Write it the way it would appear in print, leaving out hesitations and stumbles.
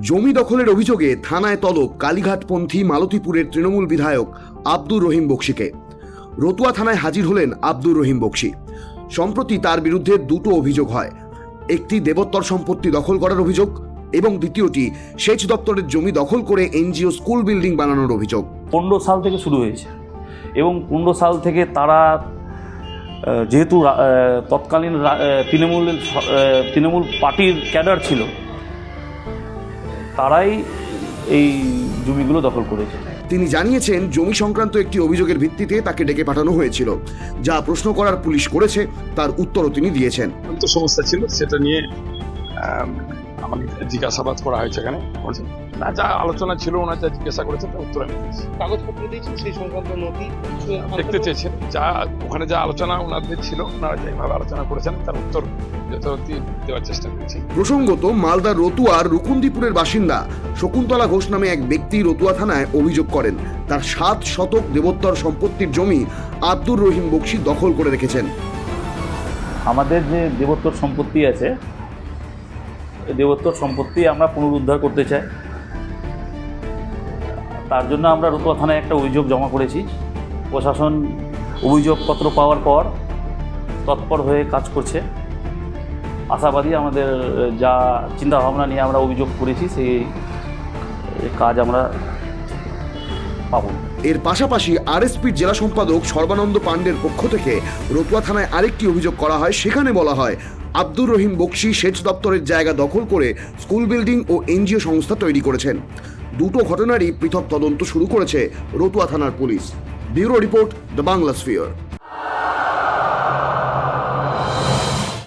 জমি দখলের অভিযোগে থানায় তলব কালীঘাটপন্থী মালতীপুরের তৃণমূল বিধায়ক আব্দুর রহিম বক্সিকে। রতুয়া থানায় হাজির হলেন আব্দুর রহিম বক্সি। সম্প্রতি তার বিরুদ্ধে দুটো অভিযোগ হয়, একটি দেবোত্তর সম্পত্তি দখল করার অভিযোগ এবং দ্বিতীয়টি সেচ দপ্তরের জমি দখল করে এনজিও স্কুল বিল্ডিং বানানোর অভিযোগ। 15 সাল থেকে শুরু হয়েছে এবং 15 সাল থেকে তারা যেহেতু তৎকালীন তৃণমূল পার্টির ক্যাডার ছিল, তারাই এই জমিগুলো দখল করেছে। তিনি জানিয়েছেন, জমি সংক্রান্ত একটি অভিযোগের ভিত্তিতে তাকে ডেকে পাঠানো হয়েছিল। যা প্রশ্ন করার পুলিশ করেছে তার উত্তরও তিনি দিয়েছেন। তো সমস্যা ছিল, সেটা নিয়ে আমাকে জিজ্ঞাসাবাদ করা হয়েছে। এখানে না যা আলোচনা ছিল, ওনার যা জিজ্ঞাসা করেছে তার উত্তর আমি দিয়েছি। কাগজপত্র দিয়েছেন সেই সংক্রান্ত নথি দেখতে চেয়েছেন, যা ওখানে যা আলোচনা ওনাদের ছিল, ওনারা যেভাবে আলোচনা করেছেন তার উত্তর যথাযথ দেওয়ার চেষ্টা করেছি। প্রসঙ্গত, মালদার রতুয়ার রুকুন্দিপুরের বাসিন্দা শকুন্তলা ঘোষ নামে এক ব্যক্তি রতুয়া থানায় অভিযোগ করেন তার 7 শতক দেবোত্তর সম্পত্তির জমি আব্দুর রহিম বক্সি দখল করে রেখেছেন। আমাদের যে দেবোত্তর সম্পত্তি আছে, দেবোত্তর সম্পত্তি আমরা পুনরুদ্ধার করতে চাই। তার জন্য আমরা রতুয়া থানায় একটা অভিযোগ জমা করেছি। প্রশাসন অভিযোগপত্র পাওয়ার পর তৎপর হয়ে কাজ করছে। আশাবাদী, আমাদের যা চিন্তাভাবনা নিয়ে আমরা অভিযোগ করেছি সেই কাজ আমরা পাবো। এর পাশাপাশি আরএসপির জেলা সম্পাদক সর্বানন্দ পাণ্ডের পক্ষ থেকে রতুয়া থানায় আরেকটি অভিযোগ করা হয়। সেখানে বলা হয়, আব্দুর রহিম বক্সি সেচ দপ্তরের জায়গা দখল করে স্কুল বিল্ডিং ও এনজিও সংস্থা তৈরি করেছেন। দুটো ঘটনারই পৃথক তদন্ত শুরু করেছে রতুয়া থানার police. Bureau report, the Bangla sphere.